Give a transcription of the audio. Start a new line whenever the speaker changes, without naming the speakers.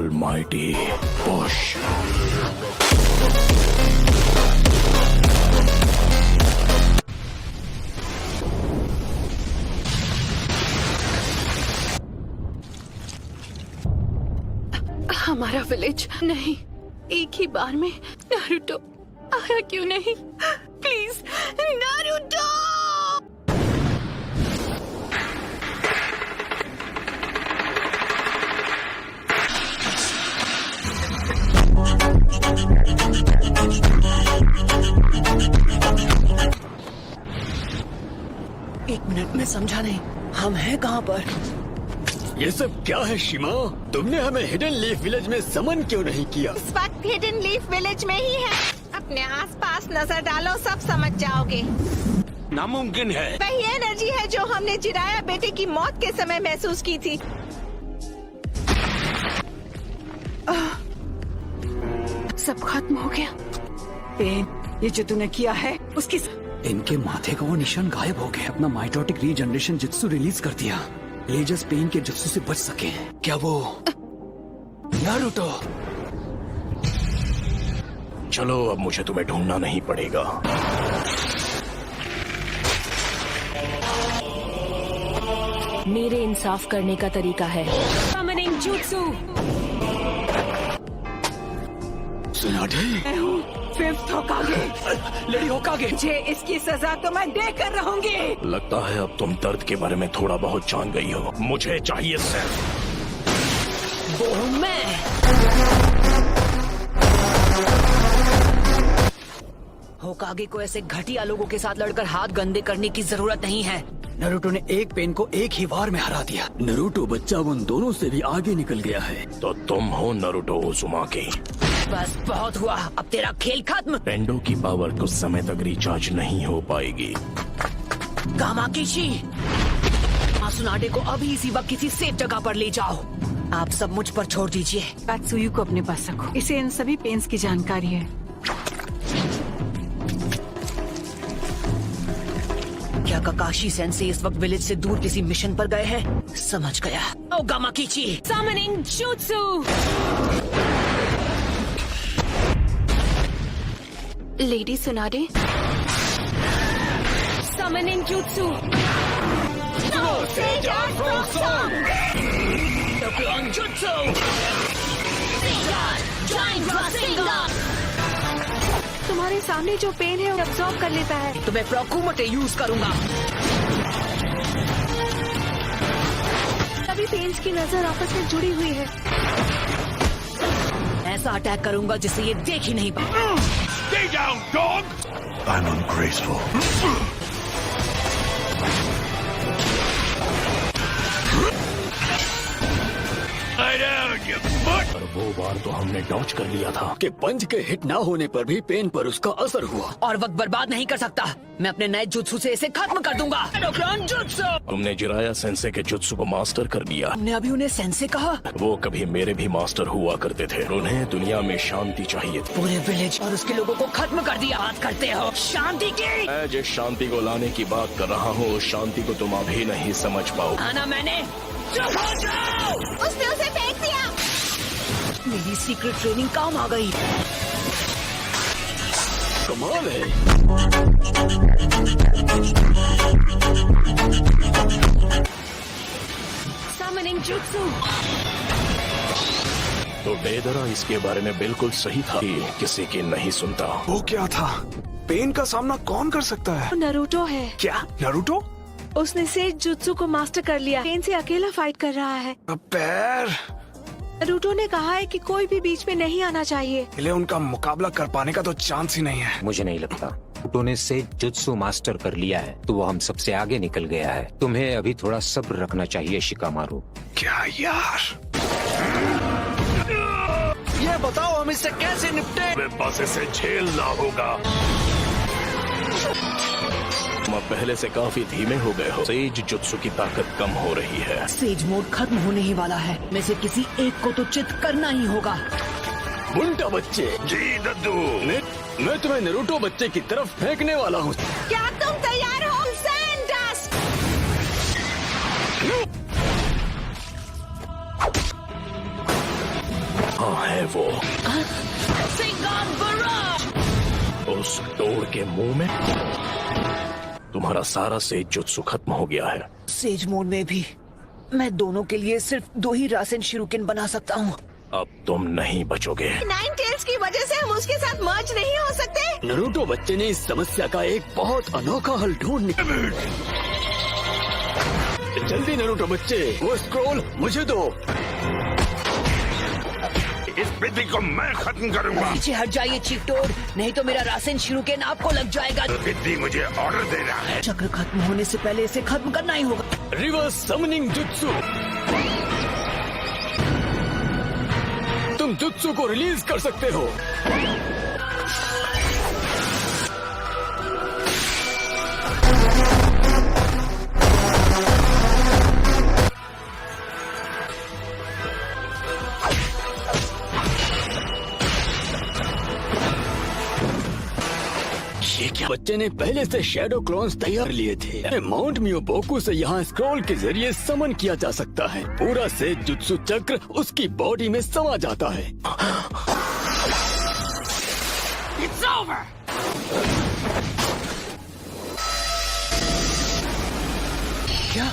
Almighty push.
हमारा village नहीं, एक ही बार में नारुतो आया क्यों नहीं? Please Naruto!
एक मिनट में समझा नहीं, हम हैं कहाँ पर?
ये सब क्या है शिमा? तुमने हमें हिडन लीफ विलेज में समन क्यों नहीं किया?
इस वक्त हिडन लीफ विलेज में ही है। अपने आसपास नजर डालो, सब समझ जाओगे।
नामुमकिन है।
वही एनर्जी है जो हमने जिराया बेटे की मौत के समय महसूस की थी।
सब खत्म हो गया।
पेन, ये जो तूने किया है उसकी
इनके माथे का वो निशान गायब हो गया। अपना माइटोटिक रीजनरेशन जित्सु रिलीज कर दिया। लेजस पेन के जित्सु से बच सके। क्या वो नारुतो?
चलो अब मुझे तुम्हें ढूंढना नहीं पड़ेगा।
मेरे इंसाफ करने का तरीका है। Summoning Jutsu!
सुनाडे?
मैं हूँ फिफ्थ होकागे।
लेडी होकागे।
मुझे इसकी सजा तो मैं देकर रहूंगी।
लगता है अब तुम दर्द के बारे में थोड़ा बहुत जान गई हो। मुझे चाहिए सिर्फ
वो हूँ मैं। होकागे को ऐसे घटिया लोगों के साथ लड़कर हाथ गंदे करने की जरूरत नहीं है।
नारुतो ने एक पेन को एक ही वार में हरा दिया। नारुतो बच्चा उन दोनों से भी आगे निकल गया है।
तो तुम हो नारुतो उज़ुमाकी।
बस बहुत हुआ, अब तेरा खेल खत्म।
टेंडो की पावर कुछ समय तक रिचार्ज नहीं हो पाएगी।
कामाकिशी, मासुनाडे को अभी इसी वक्त किसी सेफ जगह पर ले जाओ। आप सब मुझ पर छोड़ दीजिए।
कात्सुयु को अपने पास रखो। इसे इन सभी पेन्स की जानकारी है।
क्या ककाशी सेंसे इस वक्त विलेज से दूर किसी मिशन पर गए हैं? समझ गया। ओ गामाकिची,
Summoning Jutsu! Lady सुनाडे। Summoning Jutsu!
Dokkan Jutsu!
तुम्हारे सामने जो पेन है वो अब्सॉर्ब कर लेता है।
तो मैं प्रोकुमोटे यूज करूंगा।
सभी पेन्स की नजर आपस में जुड़ी हुई है।
ऐसा अटैक करूंगा जिससे ये देख ही नहीं पाए।
Stay down, dog! I'm ungraceful. Lie down, you butt! पर वो बार तो हमने डॉच कर लिया था।
कि पंच के हिट ना होने पर भी पेन पर उसका असर हुआ।
और वक्त बर्बाद नहीं कर सकता। मैं अपने नए जुत्सु से इसे खत्म कर दूंगा। डोक्रान जुत्सु!
तुमने जिराया सेंसे के जुत्सु को मास्टर कर लिया।
तुमने अभी उन्हें सेंसे कहा?
वो कभी मेरे भी मास्टर हुआ करते थे। उन्हें दुनिया में शांति चाहिए थी।
पूरे विलेज और उसके लोगों को खत्म कर दिया। बात करते हो शांति की?
मैं जिस शांति को लाने की बात कर रहा हूँ उस शांति को तुम अभी नहीं समझ पाओ।
आना मैंने। चुप हो जाओ!
उसने उसे फेंक दिया।
मेरी सीक्रेट ट्रेनिंग काम आ गई।
कमाल है।
Summoning Jutsu!
तो डेदरा इसके बारे में बिल्कुल सही था कि किसी की नहीं सुनता।
वो क्या था? पेन का सामना कौन कर सकता है?
नारुतो है।
क्या नारुतो?
उसने सेज जुत्सु को मास्टर कर लिया। पेन से अकेला फाइट कर रहा है।
अब पैर
नारुतो ने कहा है कि कोई भी बीच में नहीं आना चाहिए।
ले उनका मुकाबला कर पाने का तो चांस ही नहीं है।
मुझे नहीं लगता। नारुतो ने से जुत्सु मास्टर कर लिया है तो वो हम सबसे आगे निकल गया है। तुम्हें अभी थोड़ा सब्र रखना चाहिए शिकामारू।
क्या यार?
ये बताओ हम इससे कैसे निपटे?
बस इसे झेलना होगा। तुम पहले से काफी धीमे हो गए हो। सेज जुत्सु की ताकत कम हो रही है।
सेज मोड खत्म होने ही वाला है। में से किसी एक को तो चित करना ही होगा।
बुंटा बच्चे।
जी दद्दू।
मैं तुम्हें नारुतो बच्चे की तरफ फेंकने वाला हूँ।
क्या तुम तैयार हो? सैंडस्ट!
तोड़ के मुंह में तुम्हारा सारा सेज जुत्सु खत्म हो गया है।
सेज मोड में भी मैं दोनों के लिए सिर्फ 2 ही रासेन शिरुकेन बना सकता हूँ।
अब तुम नहीं बचोगे।
नाइन टेल्स की वजह से हम उसके साथ मर्ज नहीं हो सकते।
नरूटो बच्चे ने इस समस्या का एक बहुत अनोखा हल ढूंढ निकाला। जल्दी नरूटो बच्चे, वो स्क्रॉल मुझे दो।
इस विधि को मैं खत्म करूंगा।
पीछे हट जाइए चीकटोड, नहीं तो मेरा रासेन शिरुकेन आपको लग जाएगा।
विधि मुझे ऑर्डर दे रहा है।
चक्र खत्म होने से पहले इसे खत्म करना ही होगा।
Reverse summoning jutsu. तुम जुत्सु को रिलीज कर सकते हो। ये क्या? बच्चे ने पहले से शैडो क्लोन्स तैयार लिए थे। माउंट मियोबोकू से यहाँ स्क्रॉल के जरिए समन किया जा सकता है। पूरा से जुत्सु चक्र उसकी बॉडी में समा जाता है। It's over! क्या